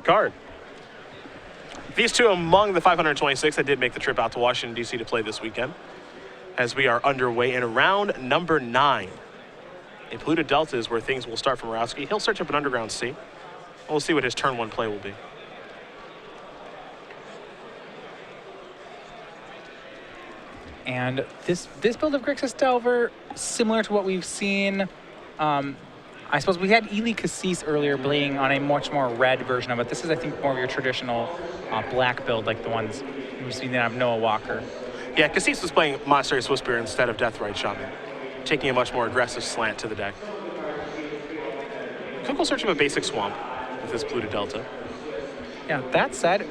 card. These two among the 526 that did make the trip out to Washington, D.C. to play this weekend, as we are underway in round number 9. A Pluto Delta is where things will start from Morawski. He'll search up an underground C. We'll see what his turn 1 play will be. And this build of Grixis Delver, similar to what we've seen. I suppose we had Ely Cassis earlier playing on a much more red version of it. This is, I think, more of your traditional black build, like the ones we've seen that have Noah Walker. Yeah, Cassis was playing Monastery Swiftspear instead of Deathrite Shaman, taking a much more aggressive slant to the deck. Cook will search him a basic swamp with this Pluto Delta. Yeah, that said,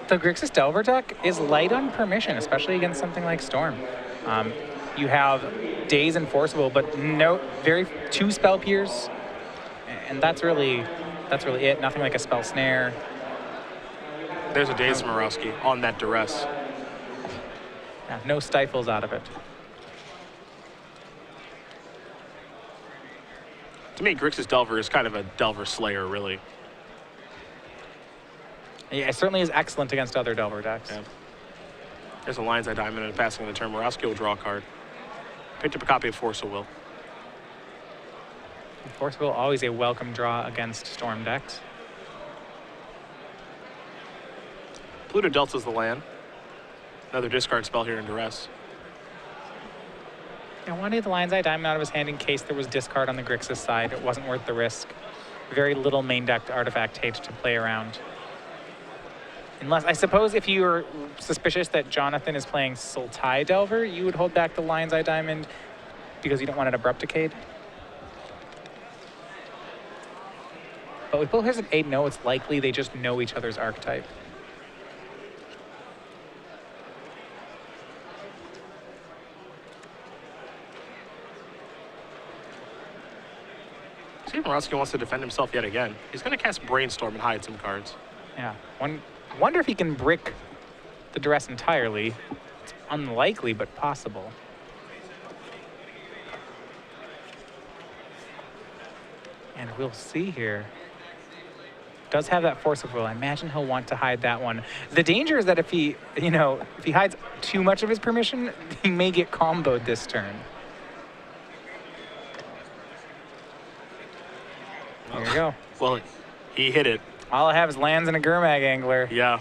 the Grixis Delver deck is light on permission, especially against something like Storm. You have Daze and Forcible, but two Spell Pierce, and that's really it. Nothing like a Spell Snare. There's a Daze Morawski on that duress. Yeah, no stifles out of it. To me, Grixis Delver is kind of a Delver Slayer, really. Yeah, it certainly is excellent against other Delver decks. Yeah. There's a Lion's Eye Diamond and passing the turn. Morawski will draw a card. Picked up a copy of Force of Will. Force of Will, always a welcome draw against Storm decks. Pluto Delta's the land. Another discard spell here in duress. I wanted the Lion's Eye Diamond out of his hand in case there was discard on the Grixis side. It wasn't worth the risk. Very little main decked artifact hate to play around. Unless, I suppose, if you're suspicious that Jonathan is playing Sultai Delver, you would hold back the Lion's Eye Diamond because you don't want an Abrupt Decade. But with both his and 8-0, it's likely they just know each other's archetype. See if Morawski wants to defend himself yet again. He's going to cast Brainstorm and hide some cards. Yeah. Wonder if he can brick the duress entirely. It's unlikely, but possible. And we'll see here. Does have that Force of Will. I imagine he'll want to hide that one. The danger is that if he hides too much of his permission, he may get comboed this turn. There you go. Well, he hit it. All I have is lands and a Gurmag Angler. Yeah.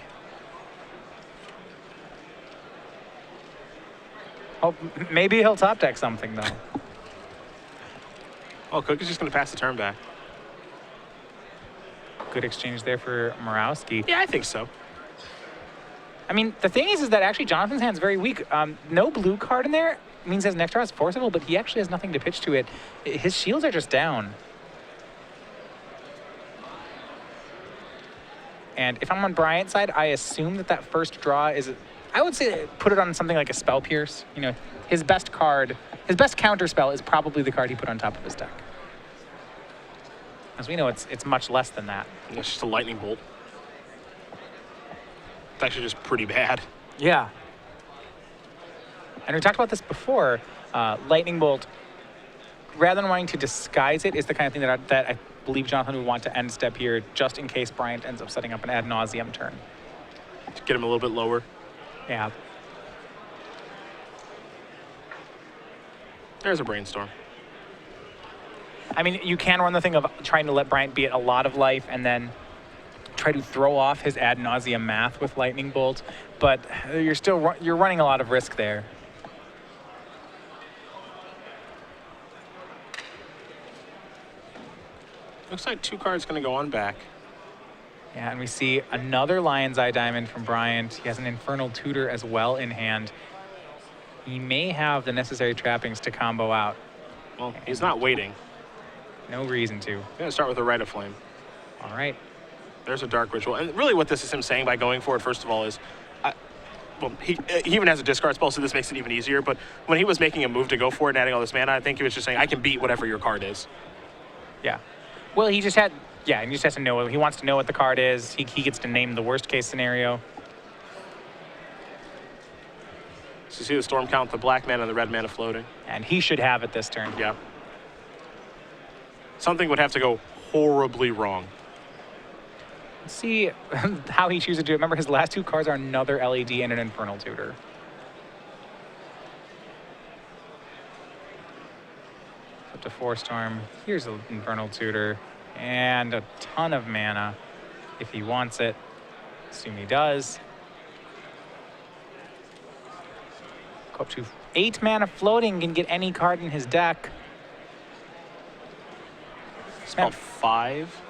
Oh, maybe he'll top deck something, though. Oh, Cook is just going to pass the turn back. Good exchange there for Morawski. Yeah, I think so. I mean, the thing is that actually Jonathan's hand's very weak. No blue card in there means his next draw is Forcible, but he actually has nothing to pitch to it. His shields are just down. And if I'm on Bryant's side, I assume that first draw is, I would say put it on something like a Spell Pierce. You know, his best card, his best counter spell is probably the card he put on top of his deck. As we know, it's much less than that. It's just a Lightning Bolt. It's actually just pretty bad. Yeah. And we talked about this before. Lightning Bolt, rather than wanting to disguise it, is the kind of thing that I believe Jonathan would want to end step here, just in case Bryant ends up setting up an ad nauseum turn. To get him a little bit lower. Yeah. There's a Brainstorm. I mean, you can run the thing of trying to let Bryant be at a lot of life and then try to throw off his ad nauseum math with Lightning Bolt, but you're running a lot of risk there. Looks like 2 cards going to go on back. Yeah, and we see another Lion's Eye Diamond from Bryant. He has an Infernal Tutor as well in hand. He may have the necessary trappings to combo out. Well, he's not waiting. No reason to. I'm going to start with a Rite of Flame. All right. There's a Dark Ritual. And really what this is him saying by going for it, first of all, is... he even has a discard spell, so this makes it even easier. But when he was making a move to go for it and adding all this mana, I think he was just saying, I can beat whatever your card is. Yeah. Well, he just had... Yeah, and he just has to know. He wants to know what the card is. He gets to name the worst case scenario. So you see the Storm count, the black mana and the red mana floating. And he should have it this turn. Yeah. Something would have to go horribly wrong. Let's see how he chooses to do it. Remember, his last 2 cards are another LED and an Infernal Tutor. Up to 4 Storm. Here's an Infernal Tutor. And a ton of mana if he wants it. Assume he does. Go up to 8 mana floating, can get any card in his deck. Spell 5.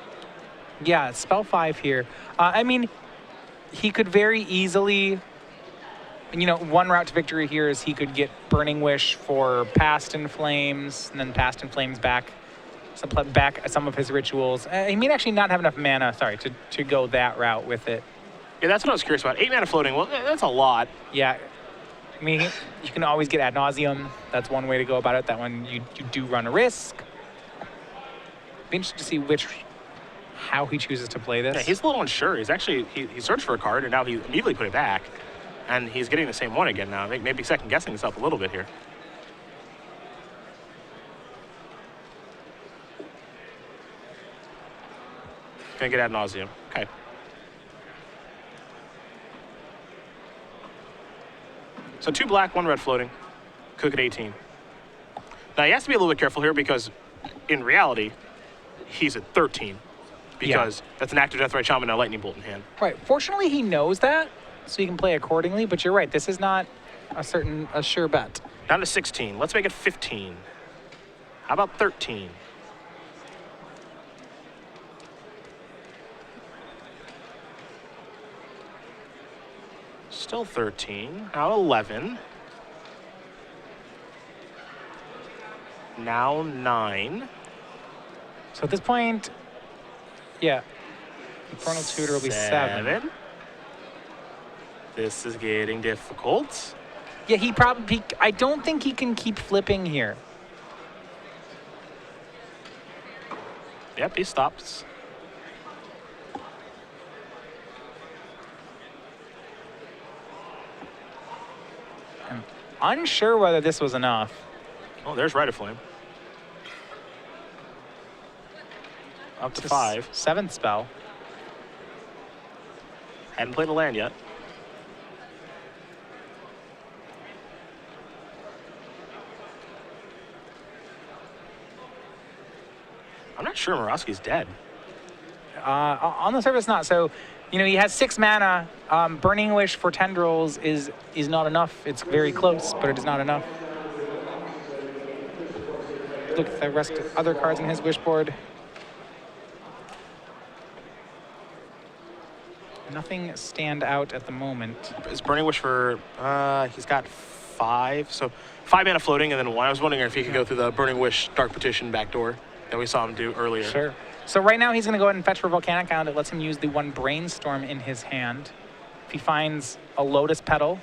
Yeah, it's spell 5 here. I mean, he could very easily, one route to victory here is he could get Burning Wish for Past in Flames, and then Past in Flames back some of his rituals. He may actually not have enough mana, to go that route with it. Yeah, that's what I was curious about. 8 mana floating, well, that's a lot. Yeah. I mean, you can always get Ad Nauseam. That's one way to go about it. That one, you do run a risk. Be interested to see how he chooses to play this. Yeah, he's a little unsure. He's actually, he searched for a card, and now he immediately put it back. And he's getting the same one again now. I think maybe second-guessing himself a little bit here. Gonna get Ad Nauseam. Okay. So 2 black, 1 red floating. Cook at 18. Now he has to be a little bit careful here because in reality, he's at 13. Because that's an active Deathrite Shaman and a Lightning Bolt in hand. Right. Fortunately, he knows that, so he can play accordingly. But you're right. This is not a sure bet. Down to 16. Let's make it 15. How about 13? Still 13. Now 11. Now 9. So at this point, yeah, Infernal Tutor will be 7. This is getting difficult. Yeah, I don't think he can keep flipping here. Yep, he stops. I'm unsure whether this was enough. Oh, there's Rite of Flame. Up to 5. 7th spell. Hadn't played a land yet. I'm not sure Morawski's dead. On the surface, not. So, he has 6 mana. Burning Wish for Tendrils is not enough. It's very close, but it is not enough. Look at the rest of other cards in his wish board. Nothing stand out at the moment. Is Burning Wish for, he's got 5. So 5 mana floating, and then 1. I was wondering if he could go through the Burning Wish Dark Petition backdoor that we saw him do earlier. Sure. So right now he's going to go ahead and fetch for Volcanic Island. It lets him use the 1 Brainstorm in his hand. If he finds a Lotus Petal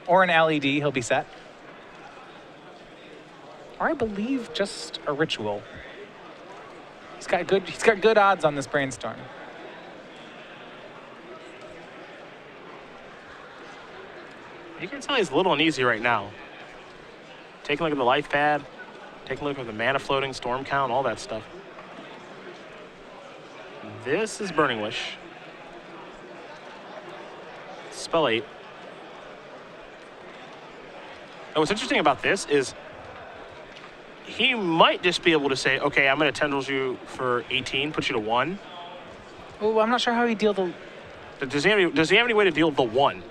or an LED, he'll be set. Or I believe just a Ritual. He's got good odds on this Brainstorm. You can tell he's a little uneasy right now. Take a look at the life pad. Take a look at the mana floating, storm count, all that stuff. This is Burning Wish. Spell 8. And what's interesting about this is he might just be able to say, okay, I'm going to Tendrils you for 18, put you to 1. Oh, I'm not sure how he deal the... Does he have any way to deal the 1?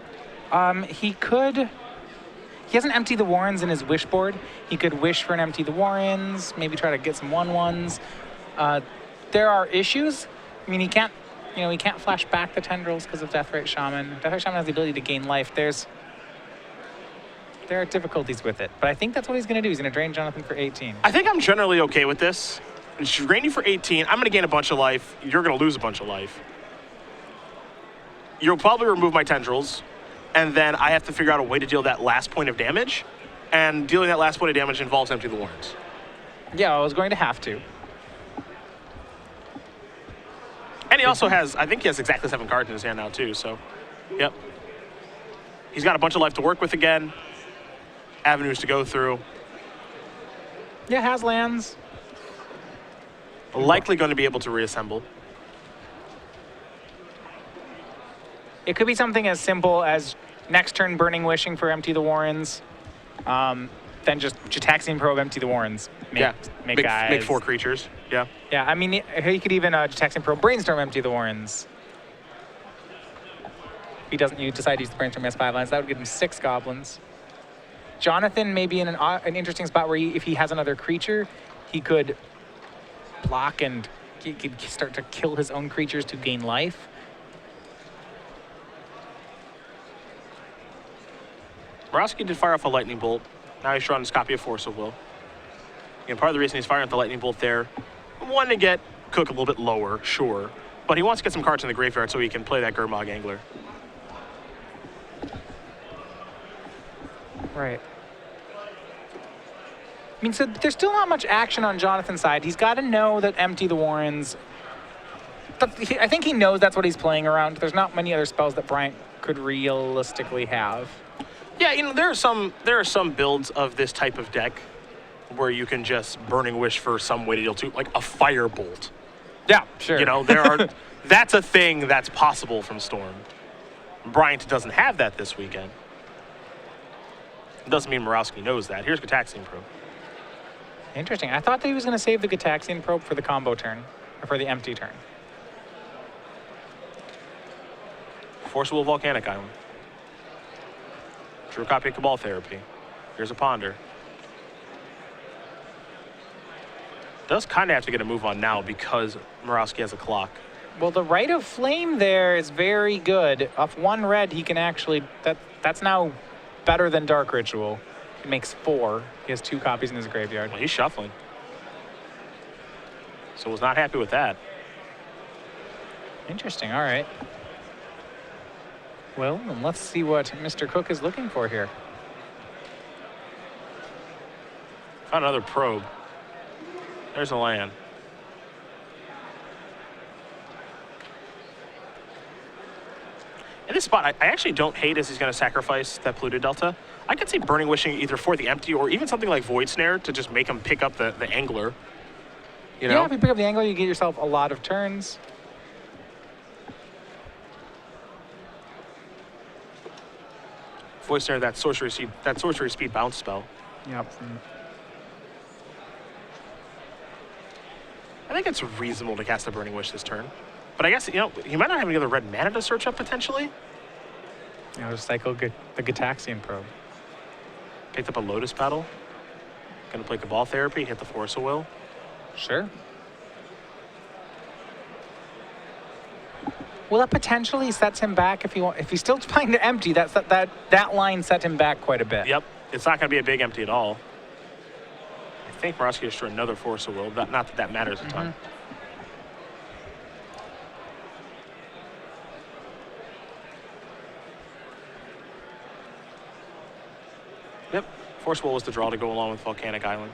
He could... He hasn't emptied the Warrens in his wish board. He could wish for an empty the Warrens, maybe try to get some 1/1s. There are issues. I mean, he can't flash back the Tendrils because of Deathrite Shaman. Deathrite Shaman has the ability to gain life. There are difficulties with it, but I think that's what he's going to do. He's going to drain Jonathan for 18. I think I'm generally okay with this. Drain you for 18. I'm going to gain a bunch of life. You're going to lose a bunch of life. You'll probably remove my Tendrils. And then I have to figure out a way to deal that last point of damage. And dealing that last point of damage involves empty the Warrens. Yeah, I was going to have to. And he also has, I think he has exactly 7 cards in his hand now too, so, yep. He's got a bunch of life to work with again. Avenues to go through. Yeah, has lands. Likely going to be able to reassemble. It could be something as simple as next turn Burning Wishing for empty the Warrens. Then just Gitaxian Probe, empty the Warrens. Make guys. Make 4 creatures. Yeah. Yeah, I mean, he could even Gitaxian Probe Brainstorm, empty the Warrens. If he doesn't decide to use the Brainstorm, he has 5 lands. That would give him 6 goblins. Jonathan may be in an interesting spot where if he has another creature, he could block and he could start to kill his own creatures to gain life. Morawski did fire off a Lightning Bolt. Now he's drawing his copy of Force of Will. And part of the reason he's firing off the Lightning Bolt there, one, to get Cook a little bit lower, sure. But he wants to get some cards in the graveyard so he can play that Gurmag Angler. Right. I mean, so there's still not much action on Jonathan's side. He's got to know that empty the Warrens. I think he knows that's what he's playing around. There's not many other spells that Bryant could realistically have. Yeah, you know, there are some builds of this type of deck where you can just Burning Wish for some way to deal 2, like a Firebolt. Yeah, sure. You know, that's a thing that's possible from Storm. Bryant doesn't have that this weekend. It doesn't mean Morawski knows that. Here's Gitaxian Probe. Interesting. I thought that he was going to save the Gitaxian Probe for the combo turn, or for the empty turn. Force Will Volcanic Island. Drew a copy of Cabal Therapy. Here's a Ponder. Does kind of have to get a move on now because Morawski has a clock. Well, the Rite of Flame there is very good. Off 1 red, he can actually... That's now better than Dark Ritual. He makes 4. He has 2 copies in his graveyard. Well, he's shuffling. So was not happy with that. Interesting. All right. Well, then let's see what Mr. Cook is looking for here. Found another probe. There's a land. In this spot, I actually don't hate as he's going to sacrifice that Polluted Delta. I could see Burning Wishing either for the empty or even something like Void Snare to just make him pick up the Angler. You know? Yeah, if you pick up the Angler, you get yourself a lot of turns. Void Snare, that sorcery speed bounce spell. Yep. I think it's reasonable to cast a Burning Wish this turn. But I guess, you know, he might not have any other red mana to search up potentially. You know, just cycle the Gitaxian Probe. Picked up a Lotus Petal. Gonna play Cabal Therapy, hit the Force of Will. Sure. Well, that potentially sets him back if he's still trying to empty. That line set him back quite a bit. Yep, it's not gonna be a big empty at all. I think Morawski is for another Force of Will. Not that matters a ton. Yep, Force Will was the draw to go along with Volcanic Island.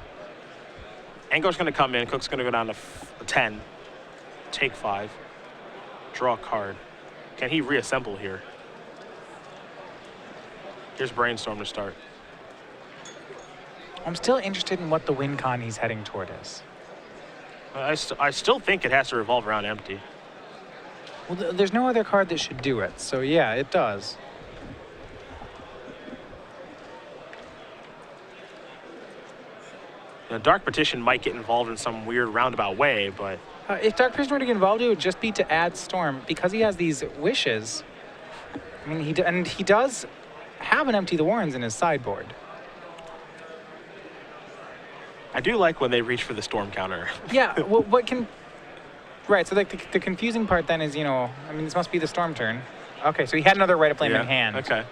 Angler's gonna come in. Cook's gonna go down to 10. Take 5. Draw a card. Can he reassemble here? Here's Brainstorm to start. I'm still interested in what the win con he's heading toward is. I still think it has to revolve around empty. Well, there's no other card that should do it, so yeah, it does. Now, Dark Petition might get involved in some weird roundabout way, but... If Dark Petition were to get involved, it would just be to add Storm. Because he has these wishes, I mean, he does have an Empty the Warrens in his sideboard. I do like when they reach for the Storm counter. Yeah, well, right, so like the confusing part then is, you know, I mean, this must be the Storm turn. Okay, so he had another Rite of Flame in hand. Okay.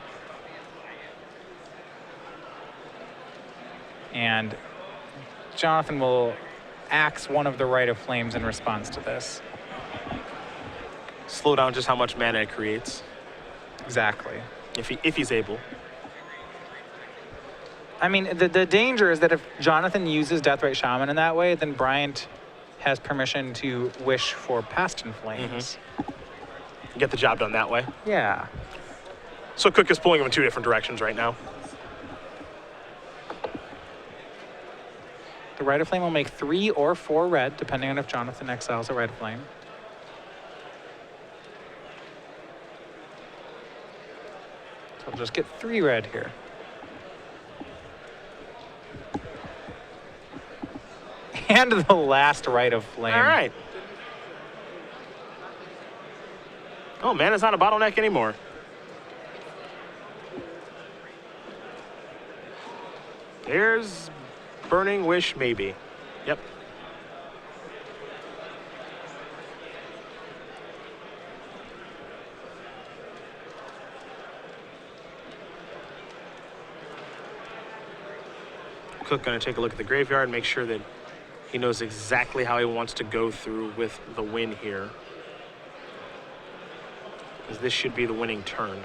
And Jonathan will axe one of the Rite of Flames in response to this. Slow down just how much mana it creates. Exactly. If he's able. I mean, the danger is that if Jonathan uses Deathrite Shaman in that way, then Bryant has permission to wish for Past in Flames. Get the job done that way. Yeah. So Cook is pulling him in 2 different directions right now. The Rite of Flame will make 3 or 4 red, depending on if Jonathan exiles a Rite of Flame. So we'll just get 3 red here. And the last Rite of Flame. All right. Oh, mana's not a bottleneck anymore. There's Burning Wish, maybe. Yep. Cook going to take a look at the graveyard and make sure that he knows exactly how he wants to go through with the win here. Because this should be the winning turn.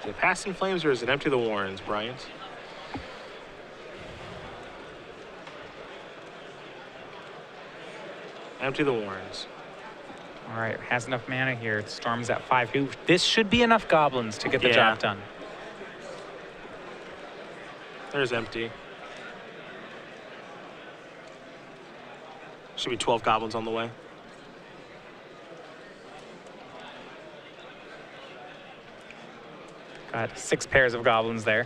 Is it Past in Flames or is it Empty the Warrens, Bryant? Empty the Warrens. All right, has enough mana here. Storm's at 5. This should be enough goblins to get the job done. There's Empty. Should be 12 goblins on the way. Got 6 pairs of goblins there.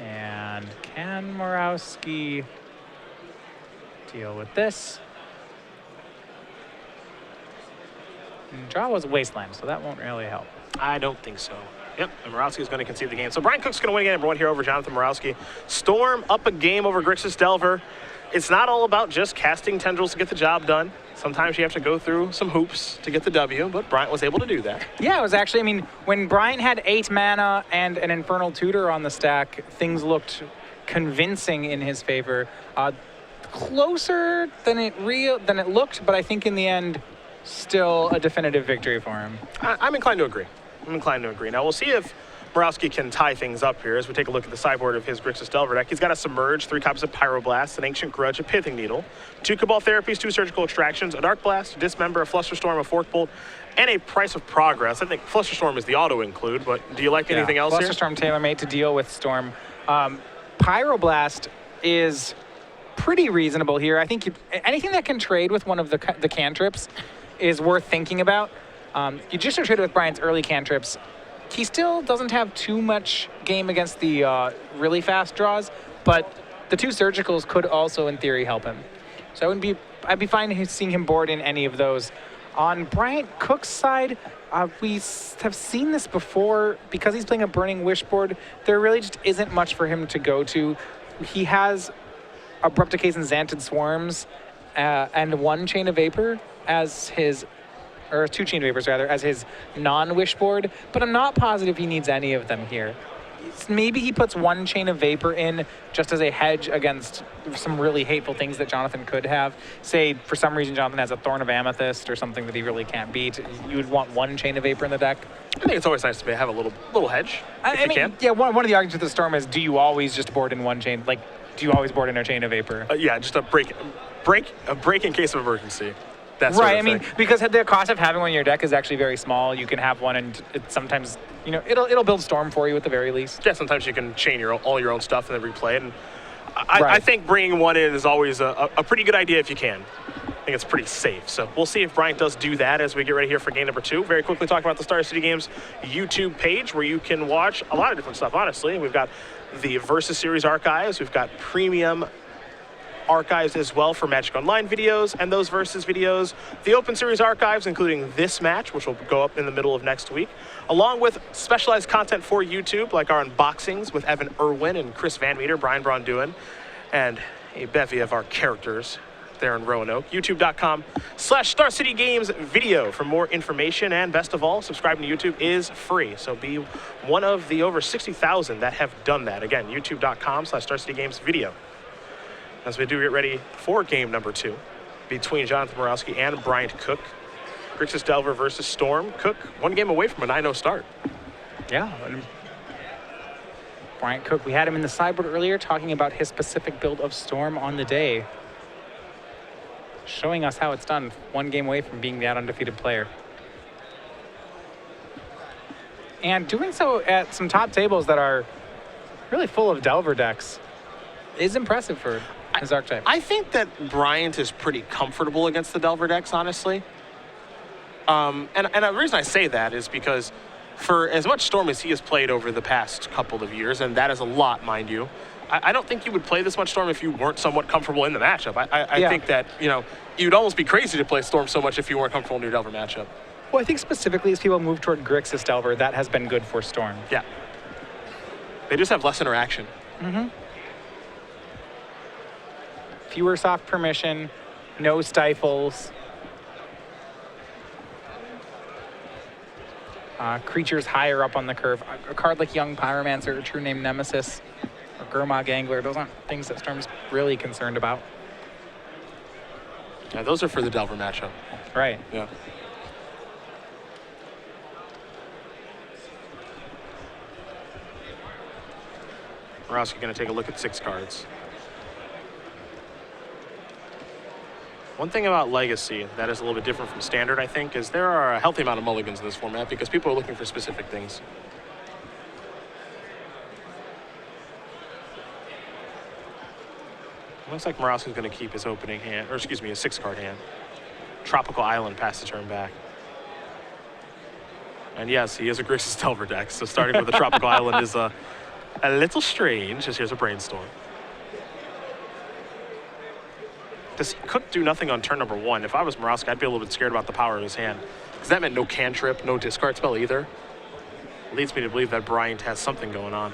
And can Morawski deal with this? And draw was Wasteland, so that won't really help. I don't think so. Yep, and Morawski is going to concede the game. So Bryant Cook's going to win game #1 here over Jonathan Morawski. Storm up a game over Grixis Delver. It's not all about just casting tendrils to get the job done. Sometimes you have to go through some hoops to get the W, but Bryant was able to do that. Yeah, it was actually, I mean, when Bryant had 8 mana and an Infernal Tutor on the stack, things looked convincing in his favor. Closer than it looked, but I think in the end, still a definitive victory for him. I'm inclined to agree. Now we'll see if Morawski can tie things up here as we take a look at the sideboard of his Grixis Delver deck. He's got a Submerge, 3 copies of Pyroblast, an Ancient Grudge, a Pithing Needle, 2 Cabal Therapies, 2 Surgical Extractions, a Dark Blast, a Dismember, a Flusterstorm, a Forkbolt, and a Price of Progress. I think Flusterstorm is the auto-include, but do you like anything else here? Flusterstorm tailor-made to deal with Storm. Pyroblast is pretty reasonable here. I think anything that can trade with one of the cantrips is worth thinking about. You just traded with Bryant's early cantrips. He still doesn't have too much game against the really fast draws, but the 2 surgicals could also, in theory, help him. So I'd be fine seeing him board in any of those. On Bryant Cook's side, we have seen this before. Because he's playing a Burning Wish board, there really just isn't much for him to go to. He has Abrupt Decays and Xanted Swarms and 1 Chain of Vapor as his, or 2 Chain of Vapors rather, as his non-wish board, but I'm not positive he needs any of them here. Maybe he puts 1 Chain of Vapor in just as a hedge against some really hateful things that Jonathan could have. Say, for some reason, Jonathan has a Thorn of Amethyst or something that he really can't beat. You would want 1 Chain of Vapor in the deck. I think it's always nice to have a little hedge, if you can. Yeah, one of the arguments with the Storm is, do you always just board in 1 chain? Like, do you always board in a Chain of Vapor? Yeah, just a break in case of emergency. Right, I mean, because the cost of having one in your deck is actually very small. You can have one, and it sometimes, it'll build Storm for you at the very least. Yeah, sometimes you can chain all your own stuff and then replay it. And I think bringing one in is always a pretty good idea if you can. I think it's pretty safe. So we'll see if Bryant does do that as we get ready here for game #2. Very quickly talk about the Star City Games YouTube page where you can watch a lot of different stuff, honestly. We've got the Versus Series archives. We've got premium archives as well for Magic Online videos and those Versus videos. The Open Series archives, including this match, which will go up in the middle of next week, along with specialized content for YouTube, like our unboxings with Evan Irwin and Chris Van Meter, Brian Braun-Duin, and a bevy of our characters there in Roanoke. YouTube.com/Star City Games video for more information. And best of all, subscribing to YouTube is free. So be one of the over 60,000 that have done that. Again, YouTube.com/Star City Games video. As we do get ready for game #2 between Jonathan Morawski and Bryant Cook. Grixis Delver versus Storm. Cook 1 game away from a 9-0 start. Yeah. Bryant Cook, we had him in the sideboard earlier talking about his specific build of Storm on the day. Showing us how it's done, 1 game away from being the undefeated player. And doing so at some top tables that are really full of Delver decks. is impressive for his archetype. I think that Bryant is pretty comfortable against the Delver decks, honestly. And the reason I say that is because for as much Storm as he has played over the past couple of years, and that is a lot, mind you, I don't think you would play this much Storm if you weren't somewhat comfortable in the matchup. I think that, you'd almost be crazy to play Storm so much if you weren't comfortable in your Delver matchup. Well, I think specifically as people move toward Grixis Delver, that has been good for Storm. Yeah. They just have less interaction. Fewer soft permission, no stifles. Creatures higher up on the curve. A card like Young Pyromancer or True Name Nemesis or Gurmag Angler, those aren't things that Storm's really concerned about. Yeah, those are for the Delver matchup. Right. Yeah. Morawski going to take a look at 6 cards. One thing about Legacy that is a little bit different from Standard, I think, is there are a healthy amount of mulligans in this format because people are looking for specific things. Looks like Morawski's going to keep his opening hand, or excuse me, his 6-card hand. Tropical Island past the turn back. And yes, he is a Grixis Delver deck, so starting with the Tropical Island is a little strange, as here's a Brainstorm. Does Cook do nothing on turn number 1? If I was Morawski, I'd be a little bit scared about the power of his hand, because that meant no cantrip, no discard spell either. Leads me to believe that Bryant has something going on.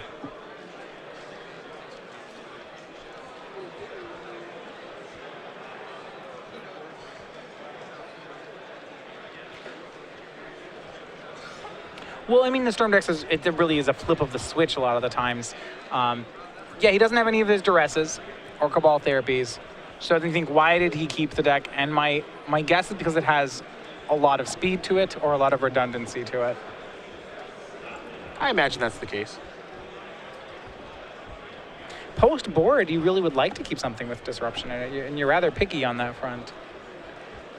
Well, I mean, the Storm decks, it really is a flip of the switch a lot of the times. Yeah, he doesn't have any of his Duresses or Cabal Therapies. So I think, why did he keep the deck? And my guess is because it has a lot of speed to it or a lot of redundancy to it. I imagine that's the case. Post-board, you really would like to keep something with disruption in it, and you're rather picky on that front.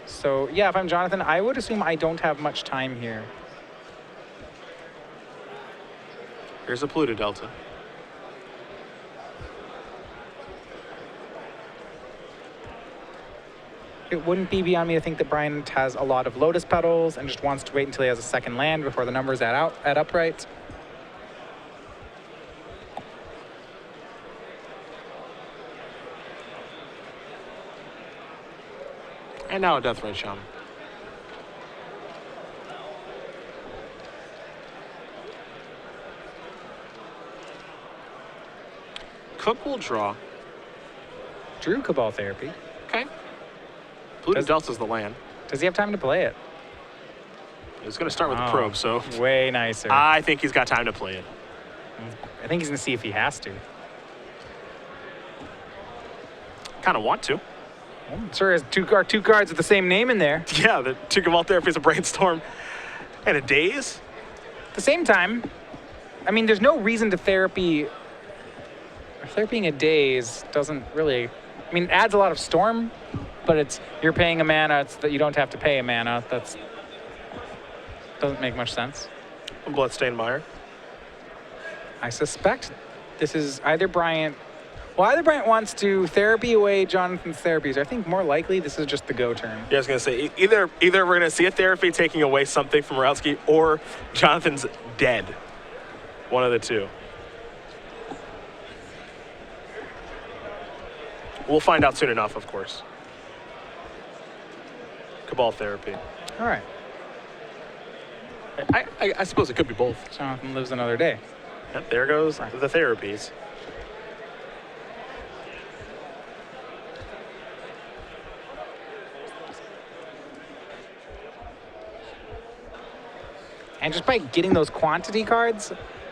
So, yeah, if I'm Jonathan, I would assume I don't have much time here. Here's a Pluto Delta. It wouldn't be beyond me to think that Bryant has a lot of Lotus Petals and just wants to wait until he has a second land before the numbers add upright. And now a Deathrite Shaman. Cook will draw. Drew Cabal Therapy. Okay. Pluto Delta's the land. Does he have time to play it? He's going to start with the probe, so way nicer. I think he's got time to play it. I think he's going to see if he has to. Kind of want to. Well, sure has two cards with the same name in there. Yeah, the 2 Cabal Therapies, a Brainstorm, and a Daze. At the same time, I mean, there's no reason to therapying a Daze doesn't really, I mean, it adds a lot of Storm, but you're paying a mana, it's that you don't have to pay a mana. Doesn't make much sense. Bloodstained Mire. I suspect this is either Bryant wants to therapy away Jonathan's therapies. I think more likely this is just the go turn. Yeah, I was going to say, either we're going to see a therapy taking away something from Morawski, or Jonathan's dead. One of the two. We'll find out soon enough, of course. Cabal Therapy. All right. I suppose it could be both. Jonathan lives another day. Yep, there goes the therapies. And just by getting those quantity cards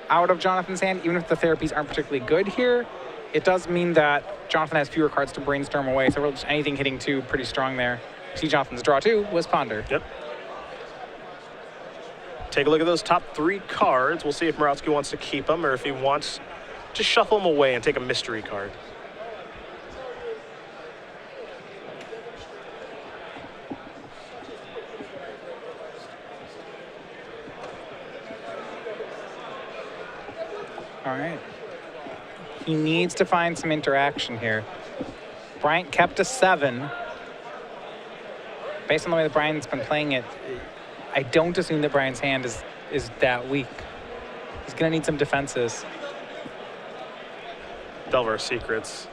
out of Jonathan's hand, even if the therapies aren't particularly good here, it does mean that Jonathan has fewer cards to brainstorm away. So really just anything hitting 2 pretty strong there. See, Jonathan's draw 2 was Ponder. Yep. Take a look at those top 3 cards. We'll see if Morawski wants to keep them or if he wants to shuffle them away and take a mystery card. All right. He needs to find some interaction here. Bryant kept a 7. Based on the way that Bryant's been playing it, I don't assume that Bryant's hand is that weak. He's going to need some defenses. Delver secrets.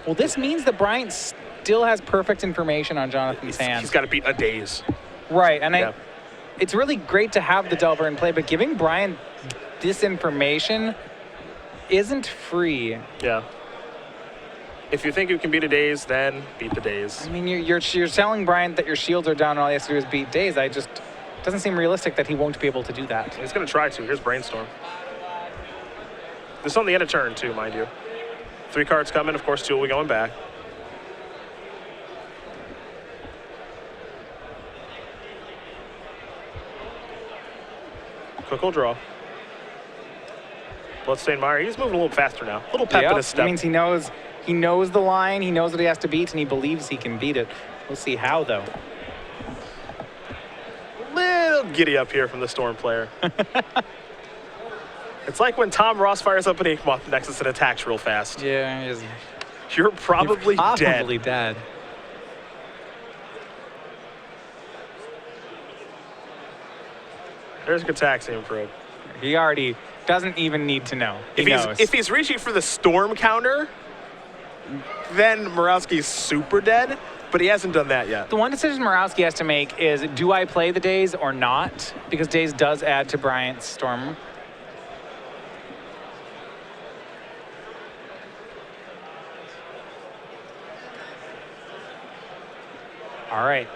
Well, this means that Bryant still has perfect information on Jonathan's hand. He's got to beat a daze. Right, and it's really great to have the Delver in play, but giving Bryant this information isn't free. Yeah. If you think you can beat a daze, then beat the daze. I mean, you're telling Bryant that your shields are down and all he has to do is beat daze. Doesn't seem realistic that he won't be able to do that. He's going to try to. Here's Brainstorm. This is on the end of turn, too, mind you. 3 cards coming. Of course, 2 will be going back. Cook will draw. Bloodstained Mire. He's moving a little faster now. A little pep in his step. That means he knows the line, he knows what he has to beat, and he believes he can beat it. We'll see how, though. Little giddy up here from the Storm player. It's like when Tom Ross fires up an Inkmoth Nexus and attacks real fast. Yeah, You're probably dead. dead. There's Gataxian Probe. He already doesn't even need to know. He knows. If he's reaching for the Storm counter, then Morawski's super dead, but he hasn't done that yet. The one decision Morawski has to make is, do I play the daze or not? Because daze does add to Bryant's Storm. All right,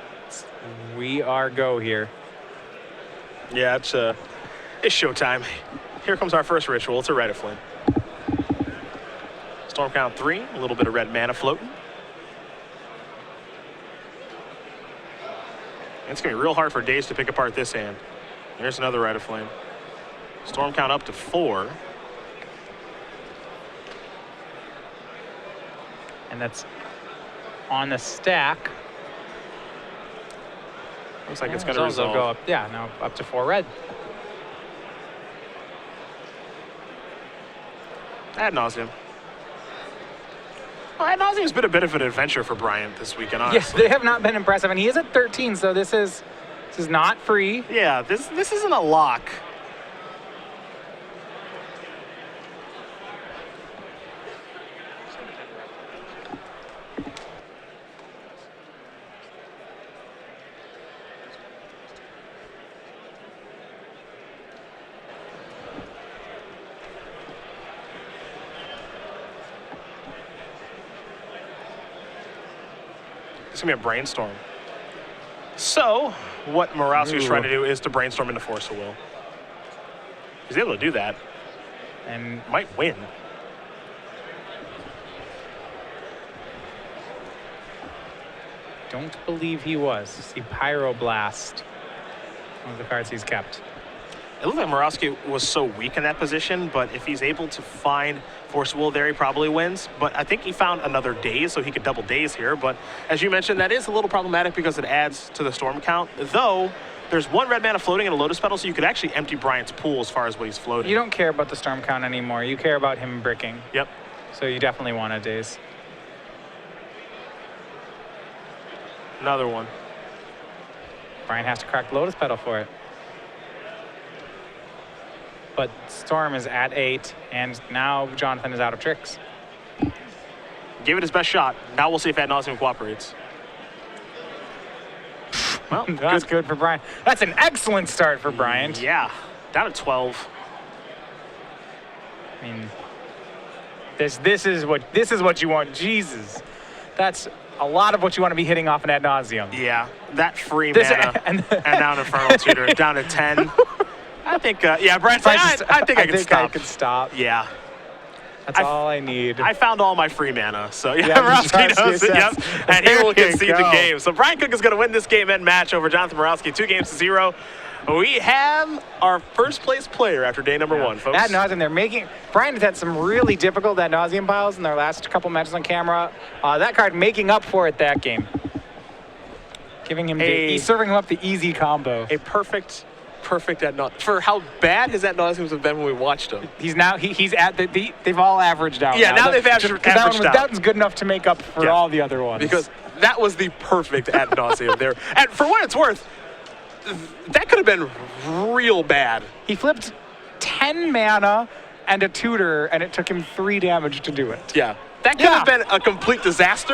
we are go here. Yeah, it's showtime. Here comes our first ritual. It's a Rite of Flame. Storm count 3, a little bit of red mana floating. And it's going to be real hard for Daze to pick apart this hand. There's another Rite of Flame. Storm count up to 4. And that's on the stack. Looks like it's going to resolve. Go up, yeah, now up to 4 red. Ad nauseum. Well, Ad nauseum's been a bit of an adventure for Bryant this weekend, honestly. Yeah, they have not been impressive, and he is at 13, so this is not free. Yeah, this isn't a lock. It's going to be a Brainstorm. So, what Morawski's trying to do is to Brainstorm into Force of Will. He's able to do that. And might win. Don't believe he was. See Pyroblast. One of the cards he's kept. It looked like Morawski was so weak in that position, but if he's able to find Force of Will there, he probably wins. But I think he found another Daze, so he could double Daze here. But as you mentioned, that is a little problematic because it adds to the Storm count. Though, there's 1 red mana floating in a Lotus Petal, so you could actually empty Bryant's pool as far as what he's floating. You don't care about the Storm count anymore. You care about him bricking. Yep. So you definitely want a Daze. Another one. Bryant has to crack the Lotus Petal for it. But Storm is at 8, and now Jonathan is out of tricks. Gave it his best shot. Now we'll see if Ad nauseum cooperates. Well, that's good for Bryant. That's an excellent start for Bryant. Yeah, down to 12. I mean, this is what you want. Jesus, that's a lot of what you want to be hitting off an Ad nauseum. Yeah, that free mana and now an Infernal Tutor down to 10. I think, yeah, Bryant's like, I think I can stop. Yeah. That's all I need. I found all my free mana, so yeah, Morawski knows it, yep. And he will concede the game. So Bryant Cook is going to win this game and match over Jonathan Morawski, 2-0. We have our first place player after day number 1, folks. Ad nauseum, Bryant has had some really difficult Ad nauseum piles in their last couple matches on camera. That card making up for it that game. Giving him, he's serving him up the easy combo. A perfect perfect ad nauseum. For how bad his ad nauseums have been when we watched him. He's now he's at they've all averaged out. Yeah, now they've averaged out. That one's good enough to make up for all the other ones. Because that was the perfect ad nauseum there. And for what it's worth, that could have been real bad. He flipped 10 mana and a tutor, and it took him 3 damage to do it. Yeah. That could have been a complete disaster.